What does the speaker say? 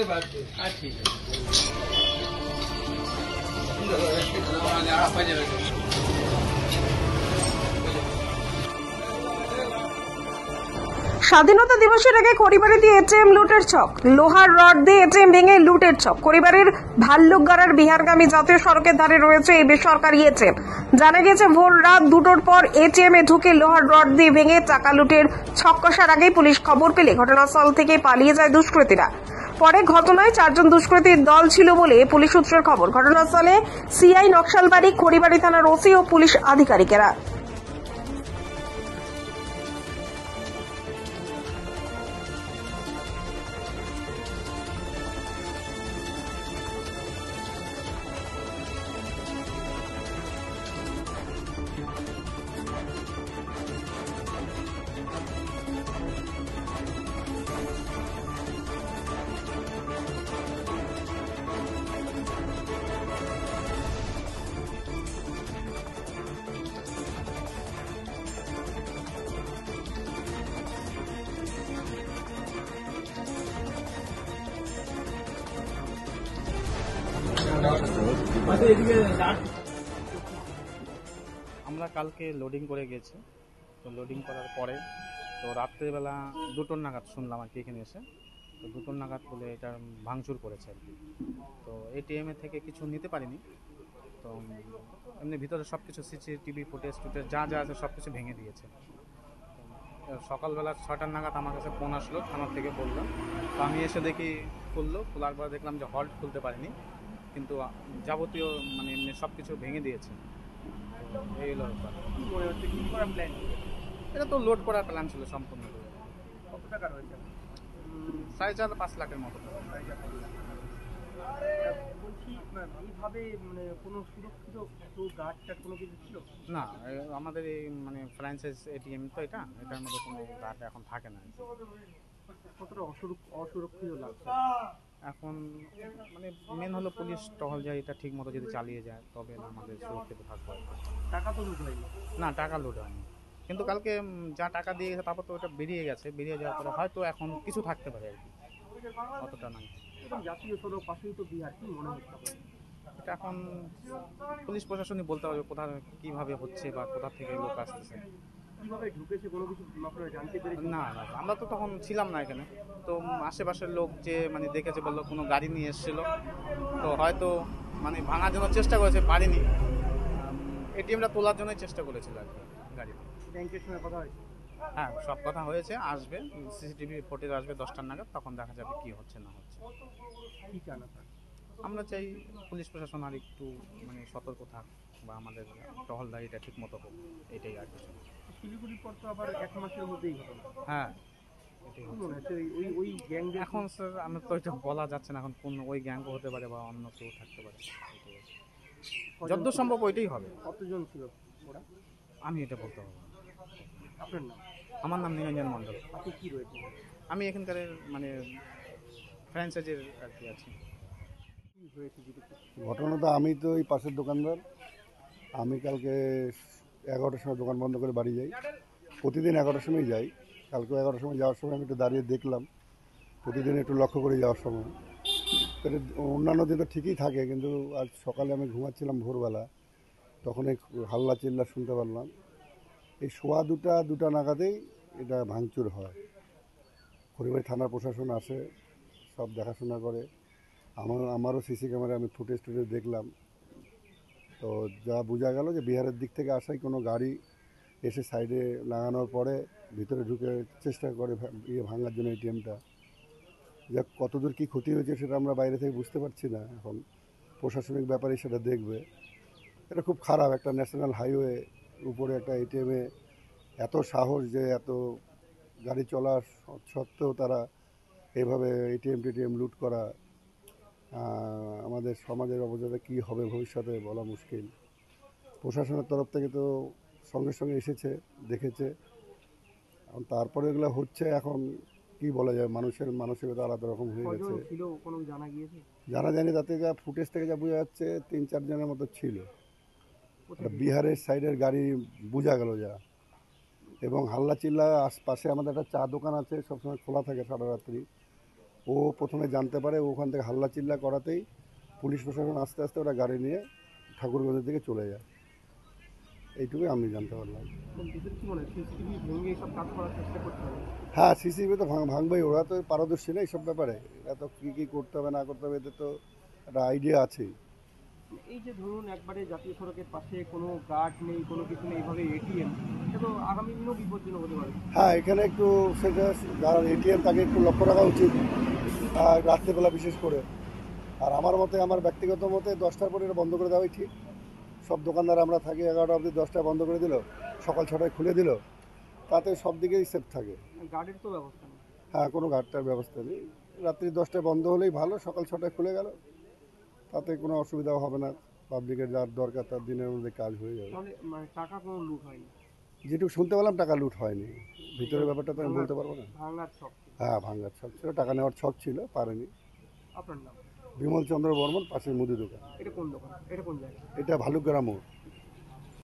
ঠিক আছে। স্বাধীনতা দিবসের আগে খড়িবাড়িতে এটিএম লুটের ছক, লোহার রড দিয়ে এটিএম ভেঙে লুটের ছক। খড়িবাড়ির ভাল্লুকগড়ার বিহারগামী জাতীয় সড়কের ধারে রয়েছে এই বেসরকারি এটিএম। জানা গেছে ভোর রাত 2টোর পর এটিএম এ ঢুকে লোহার রড দিয়ে ভেঙে টাকা লুটের ছক কষার আগেই পুলিশ খবর পেলে ঘটনাস্থল থেকে পালিয়ে যায় দুষ্কৃতীরা। পরে ঘটনায় 4 জন দুষ্কৃতীর দল ছিল বলে পুলিশ সূত্রের খবর। ঘটনাস্থলে সিআই নকশালবাড়ি, খড়িবাড়ি থানার ওসি ও পুলিশ আধিকারিকেরা। আমরা কালকে লোডিং করে গেছি, তো লোডিং করার পরে তো রাত্রেবেলা 2টোর নাগাদ শুনলাম আর কি এখানে এসে, তো 2টোর নাগাদ বলে এটা ভাঙচুর করেছে আর কি। তো এটিএম থেকে কিছু নিতে পারিনি, তো এমনি ভিতরে সব কিছু সিসিটিভি ফুটেজ যা যা আছে সব কিছু ভেঙে দিয়েছে। সকালবেলা 6টার নাগাদ আমার কাছে ফোন আসলো থানার থেকে, বললো। তো আমি এসে দেখি খোলার পর দেখলাম যে হল্ট খুলতে পারিনি, কিন্তু যাবতীয় মানে এমনি সব কিছু ভেঙে দিয়েছে। এই হলো ব্যাপার। এটা তো লোড করার প্ল্যান ছিল সম্পূর্ণ। কত টাকা রয়েছে? 4.5 লাখের মতো। বলছি এইভাবে মানে কোনো সুরক্ষিত গার্ড কোনো কিছু ছিল না? আমাদের এই মানে ফ্র্যাঞ্চাইজ এটিএম তো এটার মধ্যে কোনো গার্ড এখন থাকে না। কতটা অসুরক্ষিত লাগছে এখন? মানে মেন হলো পুলিশ টহল যায়, এটা ঠিক মতো যদি চালিয়ে যায় তবে না আমাদের সুরক্ষিত থাকবে। টাকা তো লুট হয়নি? না, টাকা লুট হয়নি, কিন্তু কালকে যা টাকা দিয়ে গেছে তারপর তো ওটা বেরিয়ে যাওয়ার পরে হয়তো এখন কিছু থাকতে পারে আর কি, অতটা নাই। জাতীয় সড়ক পাশেই তো বিহার, কি মনে হচ্ছে? এটা এখন পুলিশ প্রশাসনই বলতে হবে কিভাবে হচ্ছে বা কোথা থেকে লোক আসতেছে। কিভাবে ঢুকেছে কোনো কিছু আপনারা জানতে পেরেছেন? না, আমরা তো তখন ছিলাম না এখানে, তো আশেপাশের লোক যে মানে দেখেছে, বললো কোনো গাড়ি নিয়ে এসেছিল, তো হয়তো মানে ভাঙার জন্য চেষ্টা করেছে, পারিনি। এটিএমটা তোলার জন্যই চেষ্টা করেছিল আর কি গাড়িতে। ব্যাংকের সঙ্গে কথা হয়েছে? হ্যাঁ, সব কথা হয়েছে, আসবে সিসিটিভি ফুটেজ আসবে 10টার নাগাদ, তখন দেখা যাবে কি হচ্ছে না হচ্ছে। কি চান আপনারা? আমরা চাই পুলিশ প্রশাসন আর একটু মানে সতর্ক থাক, বা আমাদের টহলদারিটা ঠিক মতো হোক, এটাই আর কিছু। শিলিগুড়ির পর তো আবার 1 মাসের মধ্যেই ঘটনা। হ্যাঁ, মনে হচ্ছে ওই গ্যাং এখন স্যার আমি তো এটা বলা যাচ্ছে না এখন কোন ওই গ্যাংও হতে পারে বা অন্য কেউ থাকতে পারে, যতদূর সম্ভব ওইটাই হবে। কতজন ছিল ওরা? আমি এটা বলতে পারবো না। আপনার নাম? আমার নাম নিরঞ্জন মণ্ডল। আপনি কি রয়েছে? আমি এখানকার মানে ফ্র্যাঞ্চাইজের আর কি আছি। ঘটনাটা, আমি তো এই পাশের দোকানদার। আমি কালকে 11টার সময় দোকান বন্ধ করে বাড়ি যাই। প্রতিদিন 11টার সময় যাই। কালকে 11টার সময় যাওয়ার সময় আমি একটু দাঁড়িয়ে দেখলাম, প্রতিদিন একটু লক্ষ্য করে যাওয়ার সময়। অন্যান্য দিন তো ঠিকই থাকে, কিন্তু আজ সকালে আমি ঘুমাচ্ছিলাম ভোরবেলা, তখন এই হাল্লা চিল্লা শুনতে পারলাম। এই সোয়া 2টা নাগাদেই এটা ভাঙচুর হয়। খড়িবাড়ি থানার প্রশাসন আসে, সব দেখাশোনা করে। আমারও সিসি ক্যামেরায় আমি ফুটেজ দেখলাম, তো যা বোঝা গেল যে বিহারের দিক থেকে আসাই কোনো গাড়ি এসে সাইডে লাগানোর পরে ভিতরে ঢুকে চেষ্টা করে ভাঙার জন্য এটিএমটা। যা কতদূর কী ক্ষতি হয়েছে সেটা আমরা বাইরে থেকে বুঝতে পারছি না, এখন প্রশাসনিক ব্যাপারে সেটা দেখবে। এটা খুব খারাপ, একটা ন্যাশনাল হাইওয়ে উপরে একটা এটিএমে এত সাহস যে এত গাড়ি চলার সত্ত্বেও তারা এভাবে এটিএম লুট করা। আমাদের সমাজের অবস্থা কী হবে ভবিষ্যতে বলা মুশকিল। প্রশাসনের তরফ থেকে তো সঙ্গে সঙ্গে এসেছে, দেখেছে, এখন তারপরে এগুলো হচ্ছে। এখন কি বলা যায়, মানুষের মানসিকতা আলাদা রকম হয়ে গেছে। জানা যায়নি, তাতে যা ফুটেজ থেকে যা বোঝা যাচ্ছে 3-4 জনের মতো ছিল। বিহারের সাইডের গাড়ি বোঝা গেল যা। এবং হাল্লা চিল্লা আশপাশে আমাদের একটা চা দোকান আছে, সবসময় খোলা থাকে সারা রাত্রি। ও প্রথমে জানতে পারে, ওখান থেকে হাল্লা চিল্লা করাতেই পুলিশ প্রশাসন আস্তে আস্তে ওরা গাড়ি নিয়ে ঠাকুরগঞ্জের দিকে চলে যায়। এইটুকুই আমি জানতে পারলাম। কি মনে হয় সিসিটিভি ভেঙে এইসব কাজ করার চেষ্টা করতে হবে? হ্যাঁ, সিসিটিভি তো ভাঙবেই, ওরা তো পারদর্শী না এইসব ব্যাপারে। এরা তো কী করতে হবে না করতে হবে এদের তো একটা আইডিয়া আছেই। এই যে ধরুন একবারে জাতীয় সড়কের পাশে কোনো গার্ড নেই, কোনো কিছু নেই, এইভাবে এটিএম, এটা তো আগামী দিনেও বিপজ্জনক হতে পারে। হ্যাঁ, এখানে একটু সেটা যার এটিএম তাকে একটু লক্ষ্য রাখা উচিত, আর রাত্রেবেলা বিশেষ করে। আর আমার মতে, আমার ব্যক্তিগত মতে 10টার পরে এটা বন্ধ করে দেওয়াই ঠিক। সব দোকানদার আমরা থাকি 11টা অবধি, 10টায় বন্ধ করে দিল, সকাল 6টায় খুলে দিল, তাতে সব দিকেই সেফ থাকে। গার্ডের তো ব্যবস্থা নেই। হ্যাঁ, কোনো ঘাটটার ব্যবস্থা নেই। রাত্রি 10টায় বন্ধ হলেই ভালো, সকাল 6টায় খুলে গেল, তাতে কোনো অসুবিধাও হবে না। পাবলিকের যার দরকার তার দিনের মধ্যে কাজ হয়ে যাবে। তাহলে মানে টাকা কোনো লুট হয়নি? যেটুকু শুনতে পেলাম টাকা লুট হয়নি, ভিতরের ব্যাপারটা তো আমি বলতে পারবো না। ভাঙার ছক ছিল। হ্যাঁ, ভাঙার ছক ছিল, টাকা নেওয়ার ছক ছিল, পারেনি। আপনার নাম? বিমল চন্দ্র বর্মন, পাশের মুদি দোকান। এটা কোন দোকান, এটা কোন জায়গা? এটা ভালুকগ্রাম মোড়।